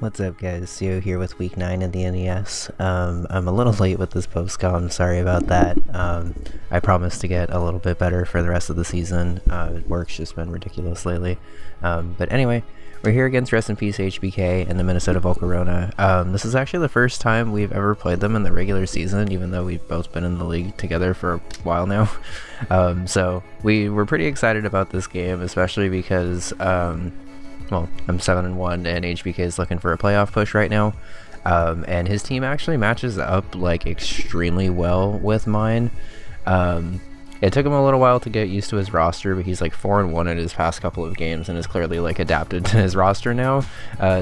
What's up guys, Sio here with week 9 of the NES. I'm a little late with this post-com, sorry about that. I promise to get a little bit better for the rest of the season. Work's just been ridiculous lately. But anyway, we're here against RestInPeaceHBK and the Minnesota Volcarona. This is actually the first time we've ever played them in the regular season, even though we've both been in the league together for a while now. So we were pretty excited about this game, especially because well, I'm 7-1 and HBK is looking for a playoff push right now, and his team actually matches up like extremely well with mine. It took him a little while to get used to his roster, but he's like 4-1 in his past couple of games and is clearly like adapted to his roster now.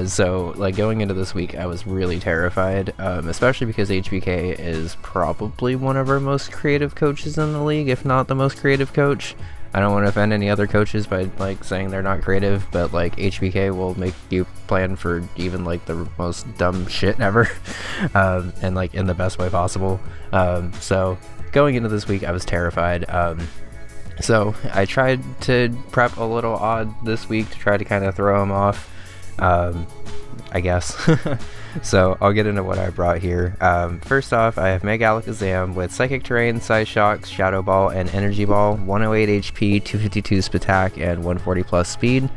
So like going into this week I was really terrified, especially because HBK is probably one of our most creative coaches in the league, if not the most creative coach. I don't want to offend any other coaches by like saying they're not creative, but like HBK will make you plan for even like the most dumb shit ever, and like in the best way possible. So going into this week I was terrified. So I tried to prep a little odd this week to try to kind of throw him off, I guess. So I'll get into what I brought here. First off, I have Aegislash with Psychic Terrain, Psyshock, Shadow Ball, and Energy Ball, 108 HP, 252 Spatak, and 140 plus speed.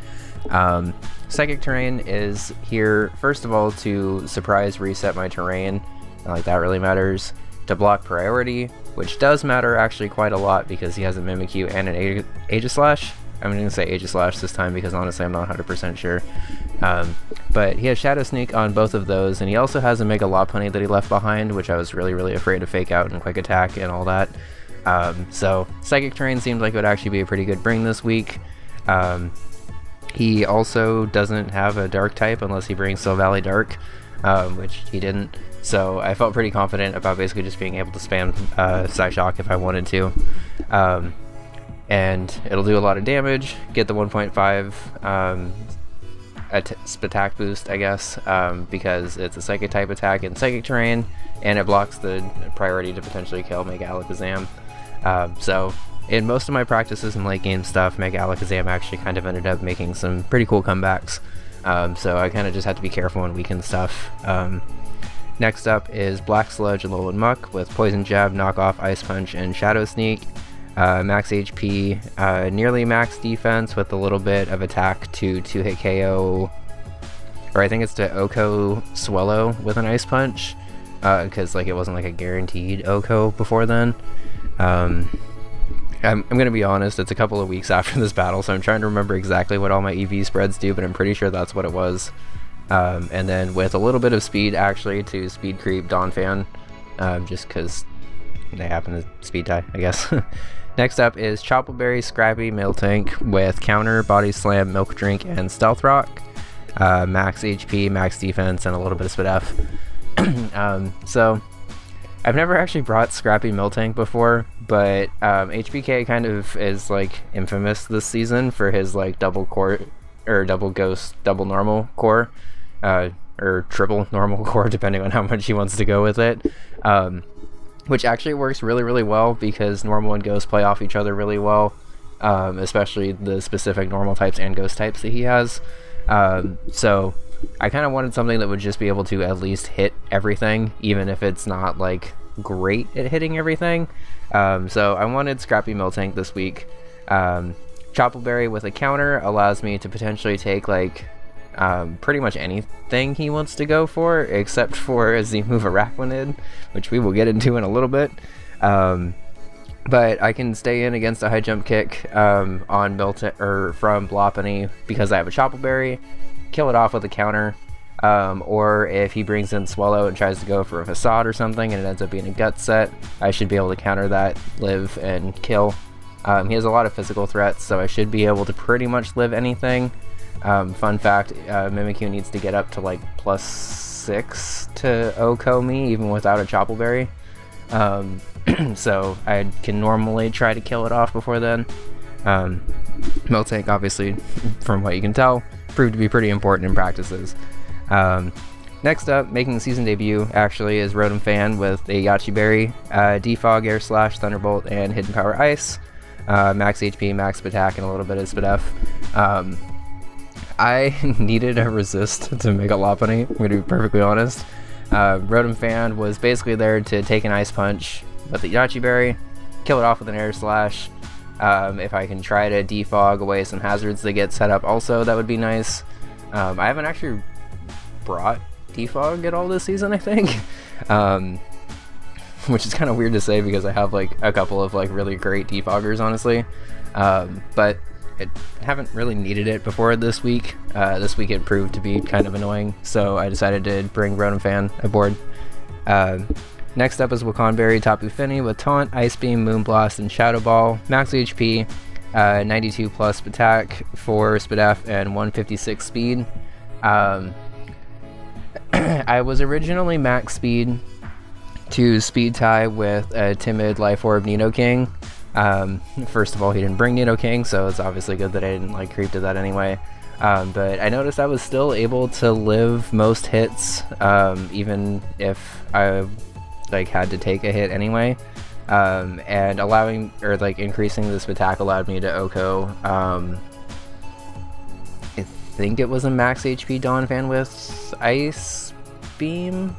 Psychic Terrain is here, first of all, to surprise reset my terrain. Not like that really matters. To block priority, which does matter actually quite a lot because he has a Mimikyu and an Aegislash. I'm going to say Aegislash this time because honestly I'm not 100% sure. But he has Shadow Sneak on both of those, and he also has a Mega Lopunny that he left behind, which I was really afraid to fake out and Quick Attack and all that. So Psychic Terrain seemed like it would actually be a pretty good bring this week. He also doesn't have a Dark type unless he brings Still Valley Dark, which he didn't. So I felt pretty confident about basically just being able to spam Psyshock if I wanted to. And it'll do a lot of damage, get the 1.5 Spatak boost, I guess, because it's a Psychic type attack in Psychic Terrain, and it blocks the priority to potentially kill Aegislash. So in most of my practices and late game stuff, Aegislash actually kind of ended up making some pretty cool comebacks. So I kind of just had to be careful on weekend stuff. Next up is Black Sludge and Alolan Muck with Poison Jab, Knockoff, Ice Punch, and Shadow Sneak. Max HP, nearly max defense with a little bit of attack to 2-hit KO, or I think it's to OHKO Swallow with an Ice Punch, because like it wasn't like a guaranteed OHKO before then. I'm gonna be honest, it's a couple of weeks after this battle, so I'm trying to remember exactly what all my EV spreads do, but I'm pretty sure that's what it was. And then with a little bit of speed actually to speed creep Donphan, just because they happen to speed tie, I guess. Next up is Choppleberry, Scrappy, Miltank with Counter, Body Slam, Milk Drink, and Stealth Rock. Max HP, max defense, and a little bit of Spit F. So I've never actually brought Scrappy Miltank before, but HBK kind of is like infamous this season for his like double core, or double ghost, double normal core, or triple normal core, depending on how much he wants to go with it. Which actually works really well because normal and ghost play off each other really well, especially the specific normal types and ghost types that he has. So I kind of wanted something that would just be able to at least hit everything, even if it's not like great at hitting everything. So I wanted Scrappy Miltank this week. Choppleberry with a counter allows me to potentially take like pretty much anything he wants to go for, except for a Z-move Arachnid, which we will get into in a little bit. But I can stay in against a high jump kick on from Lopunny because I have a Choppleberry, kill it off with a counter, or if he brings in Swallow and tries to go for a Facade or something and it ends up being a gut set, I should be able to counter that, live, and kill. He has a lot of physical threats, so I should be able to pretty much live anything. Fun fact, Mimikyu needs to get up to like +6 to OHKO me, even without a Choppleberry. So I can normally try to kill it off before then. Miltank, obviously, from what you can tell, proved to be pretty important in practices. Next up, making the season debut, actually, is Rotom Fan with a Yachi Berry, Defog, Air Slash, Thunderbolt, and Hidden Power Ice. Max HP, max attack, and a little bit of Spit F. I needed a resist to make a Lopunny, I'm going to be perfectly honest. Rotom Fan was basically there to take an Ice Punch with the Yachi Berry, kill it off with an Aegislash. If I can try to defog away some hazards that get set up also, that would be nice. I haven't actually brought defog at all this season, I think. Which is kind of weird to say because I have like a couple of like really great defoggers, honestly. But I haven't really needed it before this week. This week it proved to be kind of annoying, so I decided to bring Rotom Fan aboard. Next up is Waconberry, Tapu Fini with Taunt, Ice Beam, Moonblast, and Shadow Ball. Max HP, 92 plus attack, 4 Spadaf, and 156 speed. I was originally max speed to speed tie with a timid Life Orb Nidoking. First of all, he didn't bring Nidoking, so it's obviously good that I didn't like creep to that anyway. But I noticed I was still able to live most hits, even if I like had to take a hit anyway. And allowing, or like increasing this attack allowed me to OHKO, I think it was a max HP Donphan with Ice Beam.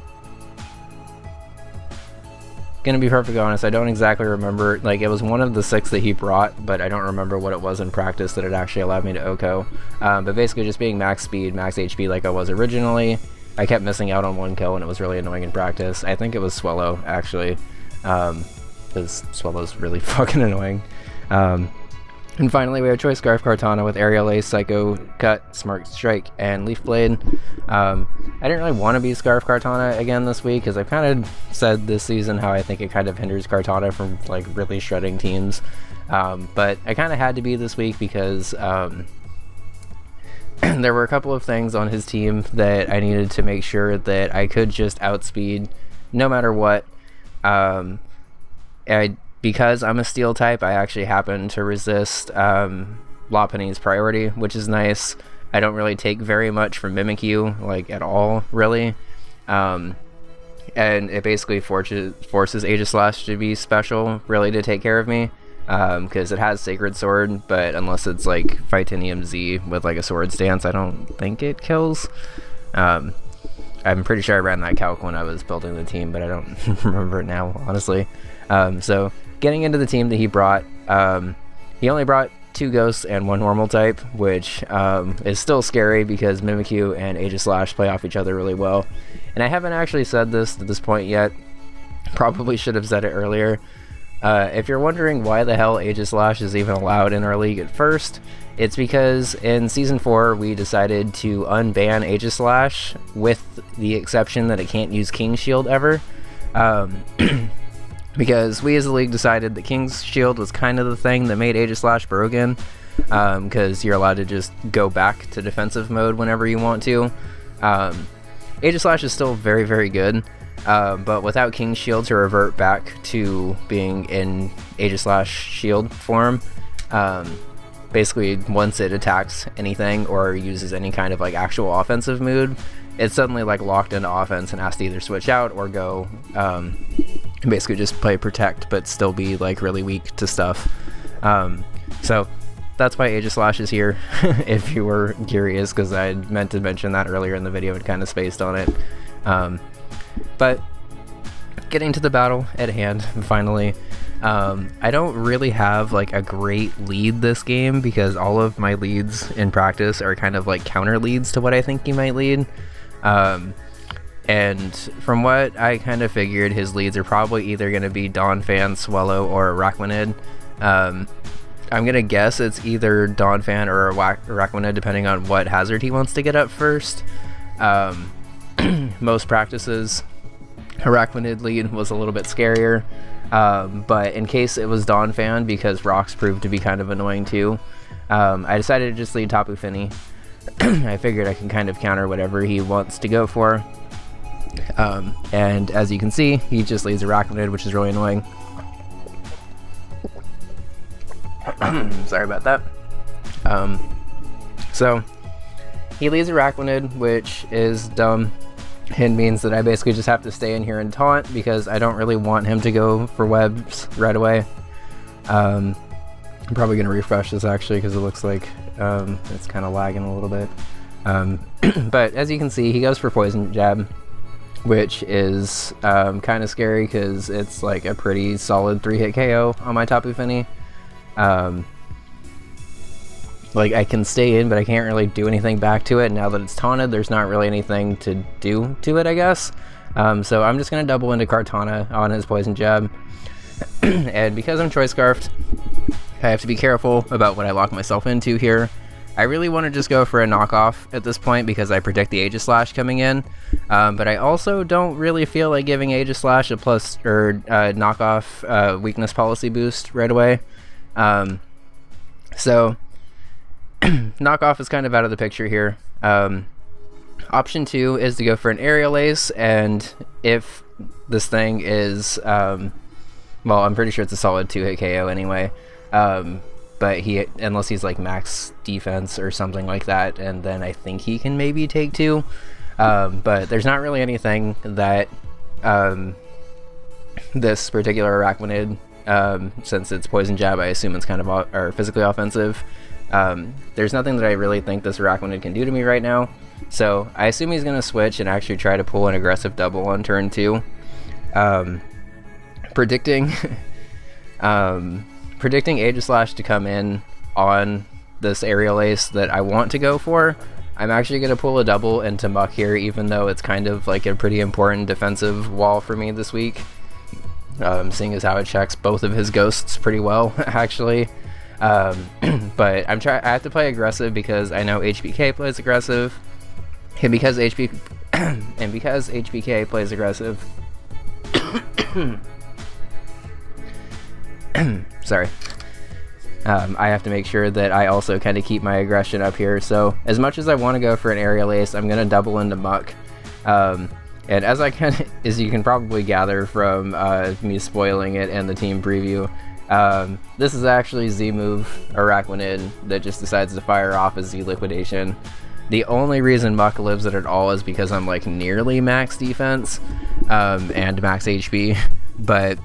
Gonna be perfectly honest, I don't exactly remember. Like, it was one of the 6 that he brought, but I don't remember what it was in practice that it actually allowed me to OHKO. But basically just being max speed, max HP like I was originally. I kept missing out on 1 kill and it was really annoying in practice. I think it was Swellow, actually, because Swellow's really fucking annoying. And finally, we have Choice Scarf Kartana with Aerial Ace, Psycho Cut, Smart Strike, and Leaf Blade. I didn't really want to be Scarf Kartana again this week, because I've kind of said this season how I think it kind of hinders Kartana from like really shredding teams. But I kind of had to be this week because there were a couple of things on his team that I needed to make sure that I could just outspeed no matter what. Because I'm a Steel type, I actually happen to resist Lopunny's priority, which is nice. I don't really take very much from Mimikyu, like at all, really. And it basically forces Aegislash to be special, really, to take care of me. Because it has Sacred Sword, but unless it's like Fightinium Z with like a Sword Stance, I don't think it kills. I'm pretty sure I ran that calc when I was building the team, but I don't remember it now, honestly. So getting into the team that he brought, he only brought 2 Ghosts and 1 Normal type, which is still scary because Mimikyu and Aegislash play off each other really well. And I haven't actually said this at this point yet, probably should have said it earlier. If you're wondering why the hell Aegislash is even allowed in our league at first, it's because in Season 4 we decided to unban Aegislash with the exception that it can't use King's Shield ever. Because we as a league decided that King's Shield was kind of the thing that made Aegislash broken, because you're allowed to just go back to defensive mode whenever you want to. Aegislash is still very, very good, but without King's Shield to revert back to being in Aegislash Shield form, basically once it attacks anything or uses any kind of like actual offensive mood, it's suddenly like locked into offense and has to either switch out or go basically just play Protect but still be like really weak to stuff. So that's why Aegislash is here, if you were curious, because I meant to mention that earlier in the video and kind of spaced on it. But getting to the battle at hand, finally. I don't really have like a great lead this game because all of my leads in practice are kind of like counter leads to what I think he might lead. And from what I kind of figured, his leads are probably either going to be Donphan, Swellow, or Araquanid. I'm going to guess it's either Donphan or Araquanid, depending on what hazard he wants to get up first. Most practices, Araquanid lead was a little bit scarier. But in case it was Donphan, because rocks proved to be kind of annoying too, I decided to just lead Tapu Fini. I figured I can kind of counter whatever he wants to go for. And as you can see, he just leads Araquanid, which is really annoying. Sorry about that. So he leads Araquanid, which is dumb. It means that I basically just have to stay in here and taunt because I don't really want him to go for webs right away. I'm probably going to refresh this actually because it looks like it's kind of lagging a little bit. But as you can see, he goes for Poison Jab, which is kind of scary because it's like a pretty solid 3-hit KO on my Tapu Fini. Like, I can stay in, but I can't really do anything back to it. Now that it's taunted, there's not really anything to do to it, I guess. So I'm just going to double into Kartana on his Poison Jab. And because I'm Choice Scarfed, I have to be careful about what I lock myself into here. I really want to just go for a knockoff at this point because I predict the Aegislash coming in. But I also don't really feel like giving Aegislash a plus or knockoff weakness policy boost right away. So knockoff is kind of out of the picture here. Option 2 is to go for an Aerial Ace, and if this thing is, well, I'm pretty sure it's a solid 2-hit KO anyway. But unless he's like max defense or something like that, and then I think he can maybe take 2. But there's not really anything that this particular Araquanid, since it's Poison Jab, I assume it's kind of or physically offensive. There's nothing that I really think this Araquanid can do to me right now. So I assume he's going to switch and actually try to pull an aggressive double on turn 2. Predicting Aegislash to come in on this Aerial Ace that I want to go for, I'm actually going to pull a double into Muck here, even though it's kind of like a pretty important defensive wall for me this week. Seeing as how it checks both of his ghosts pretty well, actually. But I have to play aggressive because I know HBK plays aggressive, and because HBK plays aggressive. Sorry. I have to make sure that I also kind of keep my aggression up here. So as much as I want to go for an Aerial Ace, I'm going to double into Muck. And as you can probably gather from me spoiling it and the team preview, this is actually Z-move Araquanid that just decides to fire off a Z Liquidation. The only reason Muck lives it at all is because I'm like nearly max defense and max HP, but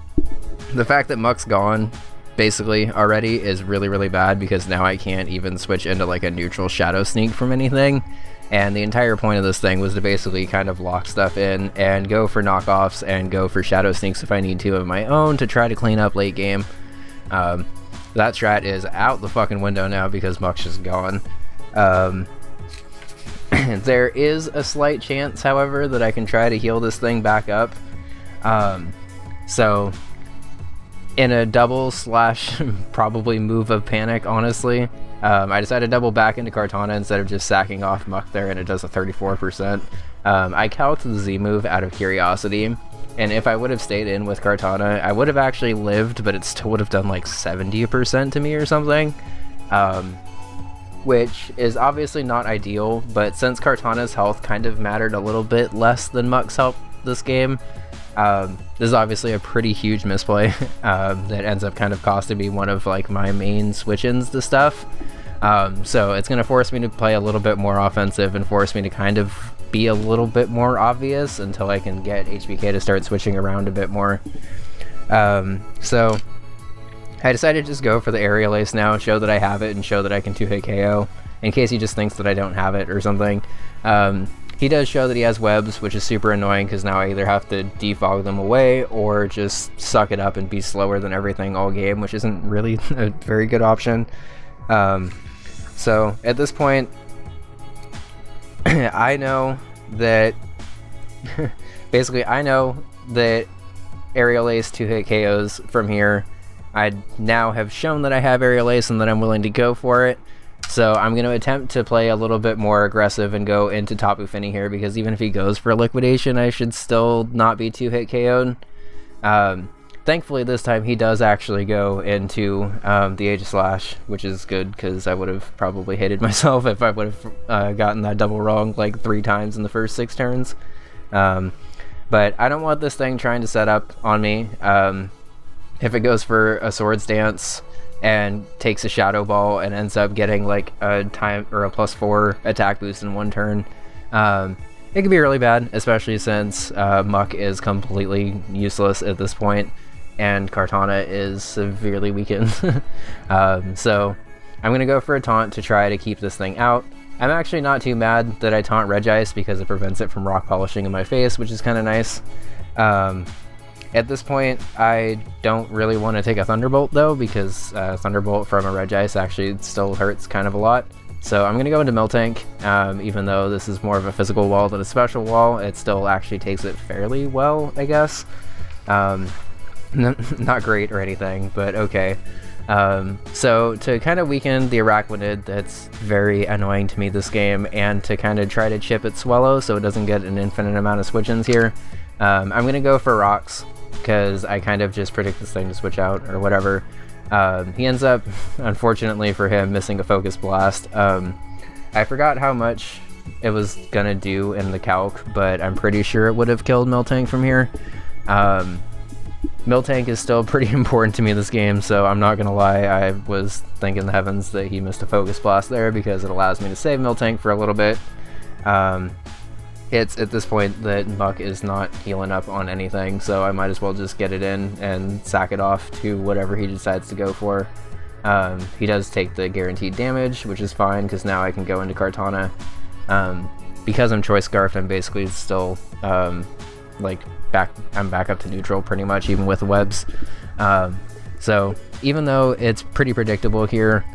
the fact that Muck's gone basically already is really, really bad because now I can't even switch into like a neutral Shadow Sneak from anything. And the entire point of this thing was to basically kind of lock stuff in and go for knockoffs and go for Shadow Sneaks if I need to of my own to try to clean up late game. That strat is out the fucking window now because Muck's just gone. There is a slight chance, however, that I can try to heal this thing back up. So in a double / probably move of panic, honestly, I decided to double back into Kartana instead of just sacking off Muck there, and it does a 34%. I calced the Z move out of curiosity, and if I would have stayed in with Kartana, I would have actually lived, but it still would have done like 70% to me or something, which is obviously not ideal, but since Kartana's health kind of mattered a little bit less than Muck's health this game, this is obviously a pretty huge misplay that ends up kind of costing me one of like my main switch-ins to stuff. So it's going to force me to play a little bit more offensive and force me to kind of be a little bit more obvious until I can get HBK to start switching around a bit more. So I decided to just go for the Aerial Ace now, show that I have it and show that I can 2-hit KO in case he just thinks that I don't have it or something. He does show that he has webs, which is super annoying because now I either have to defog them away or just suck it up and be slower than everything all game, which isn't really a very good option. So at this point, I know that basically I know that Aerial Ace 2-hit KOs from here. I now have shown that I have Aerial Ace and that I'm willing to go for it. So I'm going to attempt to play a little bit more aggressive and go into Tapu Fini here, because even if he goes for liquidation, I should still not be 2-hit KO'd. Thankfully this time he does actually go into the Aegislash, which is good because I would have probably hated myself if I would have gotten that double wrong like 3 times in the first 6 turns. But I don't want this thing trying to set up on me. If it goes for a Swords Dance and takes a Shadow Ball and ends up getting like a time or a +4 attack boost in 1 turn, it could be really bad, especially since Muck is completely useless at this point and Kartana is severely weakened. So I'm gonna go for a taunt to try to keep this thing out. I'm actually not too mad that I taunt Regice because it prevents it from rock polishing in my face, which is kind of nice. At this point, I don't really want to take a Thunderbolt though, because Thunderbolt from a Regice actually still hurts kind of a lot. So I'm going to go into Miltank. Even though this is more of a physical wall than a special wall, it still actually takes it fairly well, I guess. Not great or anything, but okay. So to kind of weaken the Arachnid that's very annoying to me this game, and to kind of try to chip its Swallow so it doesn't get an infinite amount of switch-ins here, I'm going to go for Rocks, because I kind of just predict this thing to switch out or whatever. He ends up, unfortunately for him, missing a Focus Blast. I forgot how much it was gonna do in the calc, but I'm pretty sure it would have killed Miltank from here. Miltank is still pretty important to me in this game, so I'm not gonna lie, I was thanking the heavens that he missed a Focus Blast there, because it allows me to save Miltank for a little bit. It's at this point that Muck is not healing up on anything, so I might as well just get it in and sack it off to whatever he decides to go for. He does take the guaranteed damage, which is fine, because now I can go into Kartana. Because I'm Choice Scarfed, I'm basically still like I'm back up to neutral pretty much, even with webs. So even though it's pretty predictable here,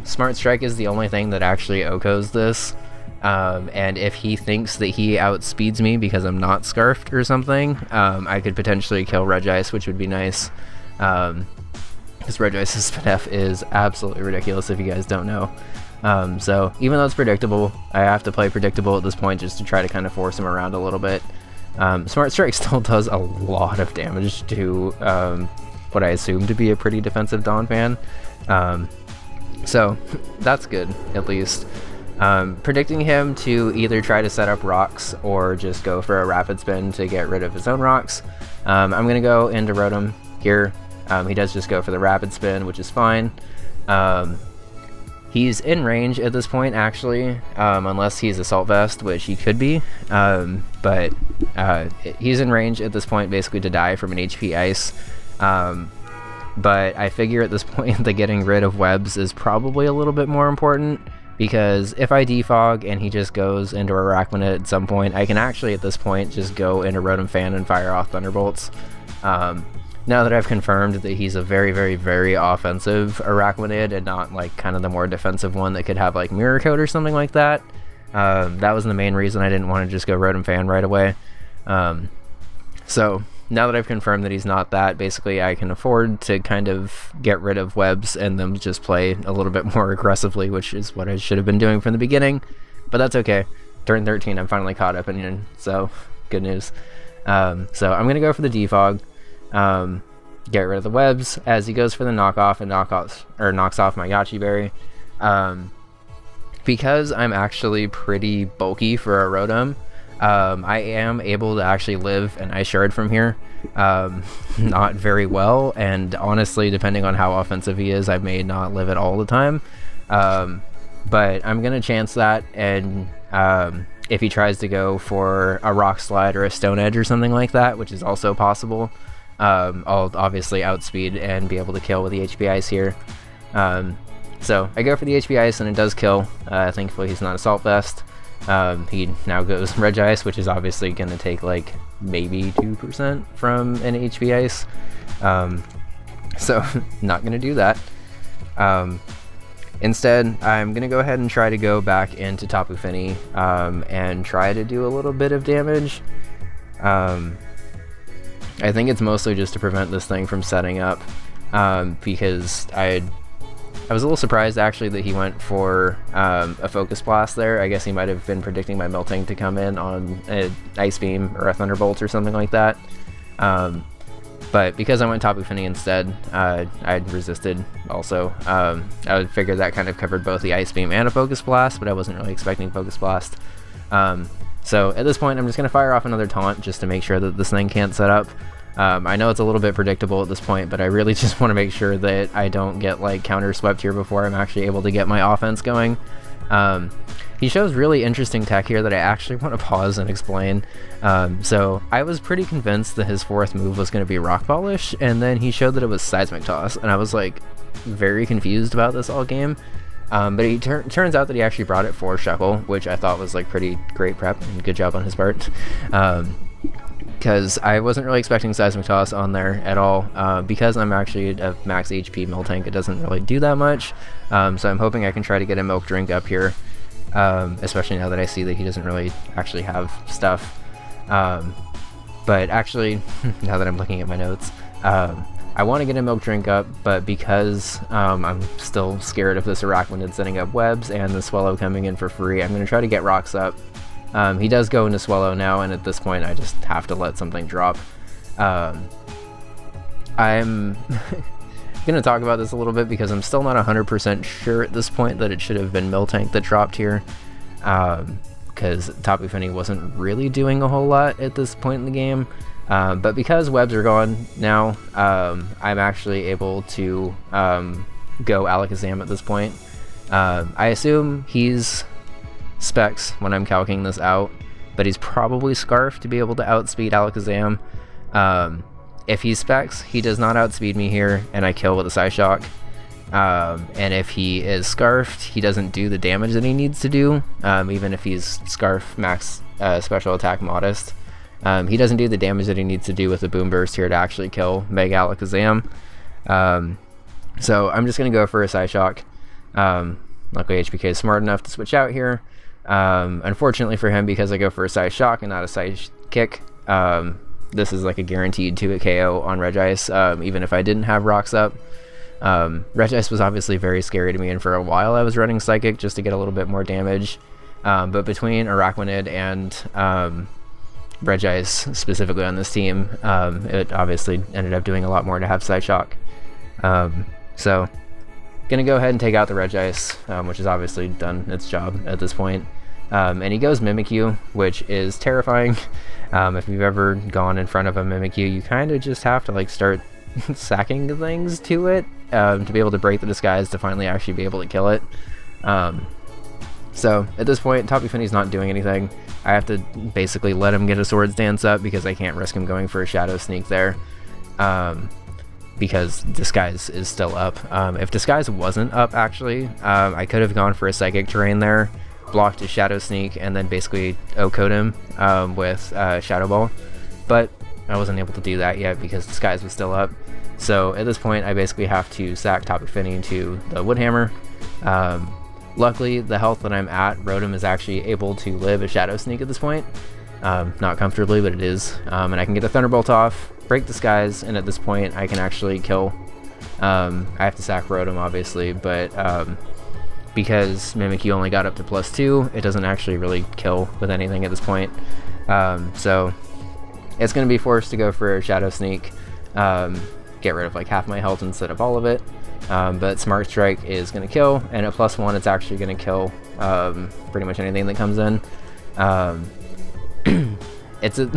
Smart Strike is the only thing that actually OHKOs this. And if he thinks that he outspeeds me because I'm not Scarfed or something, I could potentially kill Regice, which would be nice. Because Regice's FNF is absolutely ridiculous if you guys don't know. So even though it's predictable, I have to play predictable at this point just to try to kind of force him around a little bit. Smart Strike still does a lot of damage to what I assume to be a pretty defensive Donphan. So that's good, at least. Predicting him to either try to set up rocks or just go for a rapid spin to get rid of his own rocks. I'm going to go into Rotom here. He does just go for the rapid spin, which is fine. He's in range at this point, actually, unless he's Assault Vest, which he could be. But he's in range at this point basically to die from an HP Ice. But I figure at this point that getting rid of webs is probably a little bit more important, because if I defog and he just goes into Arachnid at some point, I can actually at this point just go into Rotom Fan and fire off Thunderbolts. Now that I've confirmed that he's a very, very, very offensive Arachnid and not like kind of the more defensive one that could have like Mirror Coat or something like that, that was the main reason I didn't want to just go Rotom Fan right away. So now that I've confirmed that he's not that, basically I can afford to kind of get rid of webs and then just play a little bit more aggressively, which is what I should have been doing from the beginning, but that's okay. Turn 13, I'm finally caught up in, so good news. So I'm gonna go for the defog, get rid of the webs as he goes for the knockoff and knocks off my Yachi Berry. Because I'm actually pretty bulky for a Rotom, I am able to actually live an Ice Shard from here. Not very well, and honestly, depending on how offensive he is, I may not live it all the time. But I'm gonna chance that, and if he tries to go for a Rock Slide or a Stone Edge or something like that, which is also possible, I'll obviously outspeed and be able to kill with the HP Ice here. So I go for the HP Ice and it does kill. Thankfully he's not Assault Vest. He now goes Regice, which is obviously going to take like maybe 2% from an HP Ice. So not going to do that. Instead, I'm going to go ahead and try to go back into Tapu Fini and try to do a little bit of damage. I think it's mostly just to prevent this thing from setting up, because I was a little surprised actually that he went for a Focus Blast there. I guess he might have been predicting my Miltank to come in on an Ice Beam or a Thunderbolt or something like that. But because I went Tapu Fini instead, I resisted also. I would figure that kind of covered both the Ice Beam and a Focus Blast, but I wasn't really expecting Focus Blast. So at this point, I'm just going to fire off another Taunt just to make sure that this thing can't set up. I know it's a little bit predictable at this point, but I really just want to make sure that I don't get like counter swept here before I'm actually able to get my offense going. He shows really interesting tech here that I actually want to pause and explain. So I was pretty convinced that his fourth move was going to be Rock Polish, and then he showed that it was Seismic Toss, and I was like very confused about this all game. But he turns out that he actually brought it for Shuckle, which I thought was like pretty great prep and good job on his part. Because I wasn't really expecting Seismic Toss on there at all. Because I'm actually a max HP Miltank, it doesn't really do that much. So I'm hoping I can try to get a Milk Drink up here, especially now that I see that he doesn't really actually have stuff. But actually, now that I'm looking at my notes, I want to get a Milk Drink up, but because I'm still scared of this Arachnid setting up webs and the Swellow coming in for free, I'm going to try to get rocks up. He does go into Swellow now, and at this point I just have to let something drop. I'm going to talk about this a little bit because I'm still not 100% sure at this point that it should have been Miltank that dropped here. Because Tapu Fini wasn't really doing a whole lot at this point in the game. But because webs are gone now, I'm actually able to go Alakazam at this point. I assume he's Specs when I'm calculating this out, but he's probably Scarf to be able to outspeed Alakazam. If he's Specs, he does not outspeed me here, and I kill with a Psyshock. And if he is Scarfed, he doesn't do the damage that he needs to do, even if he's Scarf max special attack modest. He doesn't do the damage that he needs to do with the Boom Burst here to actually kill Mega Alakazam. So I'm just going to go for a Psyshock. Luckily HBK is smart enough to switch out here. Unfortunately for him, because I go for a Psyshock and not a Psykick, this is like a guaranteed 2-hit KO on Regice, even if I didn't have rocks up. Regice was obviously very scary to me, and for a while I was running Psychic just to get a little bit more damage. But between Arachnid and Regice, specifically on this team, it obviously ended up doing a lot more to have Psyshock. So, gonna go ahead and take out the Regice, which has obviously done its job at this point. And he goes Mimikyu, which is terrifying. If you've ever gone in front of a Mimikyu, you kind of just have to like start sacking things to it to be able to break the disguise to finally actually be able to kill it. So at this point, Tapu Fini's not doing anything. I have to basically let him get a Swords Dance up because I can't risk him going for a Shadow Sneak there. Because Disguise is still up. If Disguise wasn't up, actually, I could have gone for a Psychic Terrain there, blocked his Shadow Sneak, and then basically O-code him with Shadow Ball. But I wasn't able to do that yet because Disguise was still up. So at this point, I basically have to sack Tapu Fini to the Wood Hammer. Luckily, the health that I'm at, Rotom is actually able to live a Shadow Sneak at this point. Not comfortably, but it is. And I can get a Thunderbolt off, break Disguise, and at this point I can actually kill. I have to sack Rotom, obviously, but because Mimikyu only got up to +2, it doesn't actually really kill with anything at this point. So it's going to be forced to go for a Shadow Sneak, get rid of like half my health instead of all of it. But Smart Strike is going to kill, and at +1 it's actually going to kill pretty much anything that comes in. It's at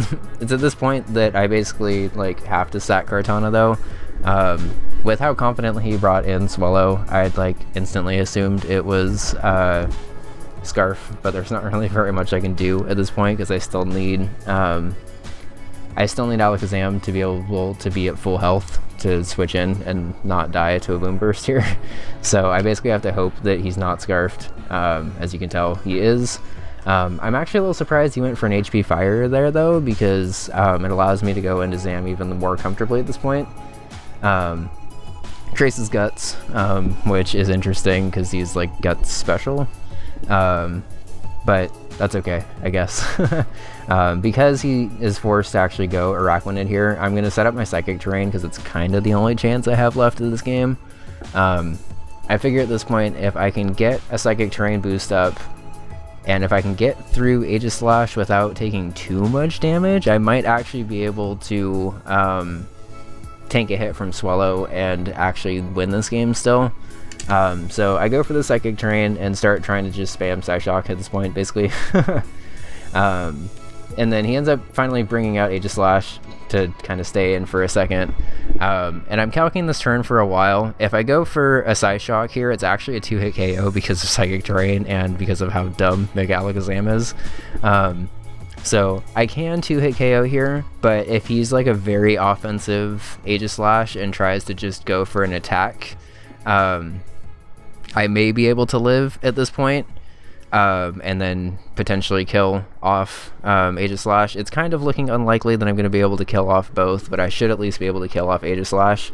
this point that I basically like have to sack Kartana though. With how confidently he brought in Swellow, I'd like instantly assumed it was Scarf, but there's not really very much I can do at this point because I still need Alakazam to be able to be at full health to switch in and not die to a Boom Burst here. So I basically have to hope that he's not Scarfed. As you can tell, he is. I'm actually a little surprised he went for an HP Fire there though, because it allows me to go into Zam even more comfortably at this point. Trace's Guts, which is interesting because he's like Guts special, but that's okay, I guess. Because he is forced to actually go Arachnid here, I'm going to set up my Psychic Terrain because it's kind of the only chance I have left of this game. I figure at this point, if I can get a Psychic Terrain boost up, and if I can get through Aegislash without taking too much damage, I might actually be able to tank a hit from Swellow and actually win this game still. So I go for the Psychic Terrain and start trying to just spam Psyshock at this point, basically. And then he ends up finally bringing out Aegislash to kind of stay in for a second. And I'm calculating this turn for a while. If I go for a Psyshock here, it's actually a 2-hit KO because of Psychic Terrain and because of how dumb Mega Alakazam is. So I can 2-hit KO here, but if he's like a very offensive Aegislash and tries to just go for an attack, I may be able to live at this point, and then potentially kill off Aegislash. It's kind of looking unlikely that I'm going to be able to kill off both, but I should at least be able to kill off Aegislash.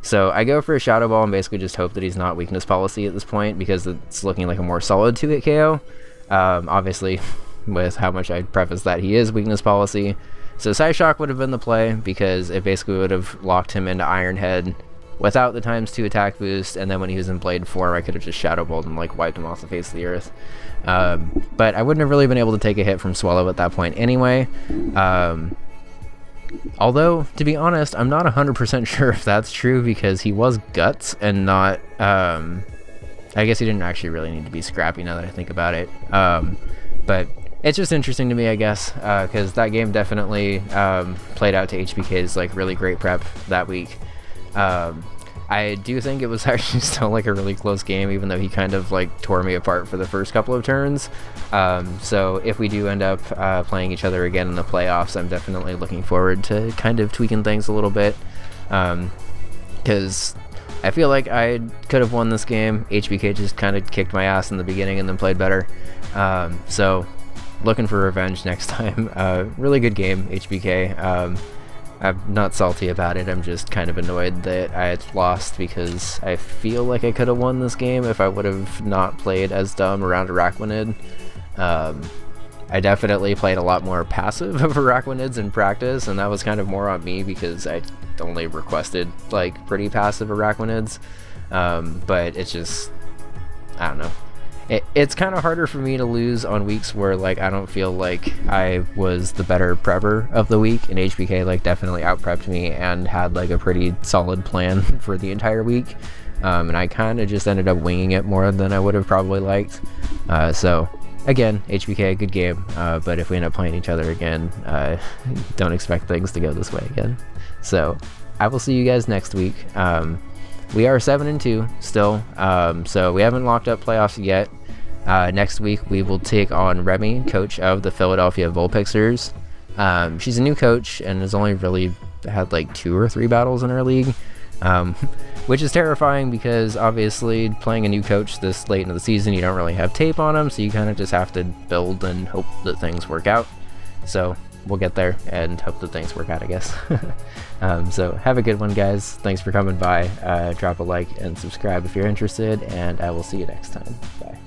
So I go for a Shadow Ball and basically just hope that he's not weakness policy at this point, because it's looking like a more solid 2-hit KO. Obviously, with how much I preface that he is weakness policy. So Psyshock would have been the play, because it basically would have locked him into Iron Head without the ×2 attack boost, and then when he was in Blade form, I could have just Shadow Balled and like wiped him off the face of the earth. But I wouldn't have really been able to take a hit from Swallow at that point anyway. Although, to be honest, I'm not 100% sure if that's true, because he was Guts and not... I guess he didn't actually really need to be Scrappy now that I think about it. But it's just interesting to me, I guess, because that game definitely played out to HBK's like really great prep that week. I do think it was actually still like a really close game, even though he kind of like tore me apart for the first couple of turns. So if we do end up playing each other again in the playoffs, I'm definitely looking forward to kind of tweaking things a little bit, because I feel like I could have won this game. HBK just kind of kicked my ass in the beginning and then played better. So looking for revenge next time. Really good game, HBK. I'm not salty about it, I'm just kind of annoyed that I had lost, because I feel like I could have won this game if I would have not played as dumb around Araquanid. I definitely played a lot more passive of Araquanids in practice, and that was kind of more on me, because I only requested like pretty passive Araquanids. But it's just, I don't know. It's kind of harder for me to lose on weeks where like I don't feel like I was the better prepper of the week, and HBK like definitely out-prepped me and had like a pretty solid plan for the entire week, and I kind of just ended up winging it more than I would have probably liked. So again, HBK, good game, but if we end up playing each other again, don't expect things to go this way again. So I will see you guys next week. We are 7-2 still, so we haven't locked up playoffs yet. Next week we will take on Remy, coach of the Philadelphia Vulpixers. She's a new coach and has only really had like 2 or 3 battles in her league, which is terrifying, because obviously playing a new coach this late into the season, you don't really have tape on them, so you kind of just have to build and hope that things work out. So we'll get there and hope that things work out, I guess. So have a good one, guys. Thanks for coming by. Drop a like and subscribe if you're interested, and I will see you next time. Bye.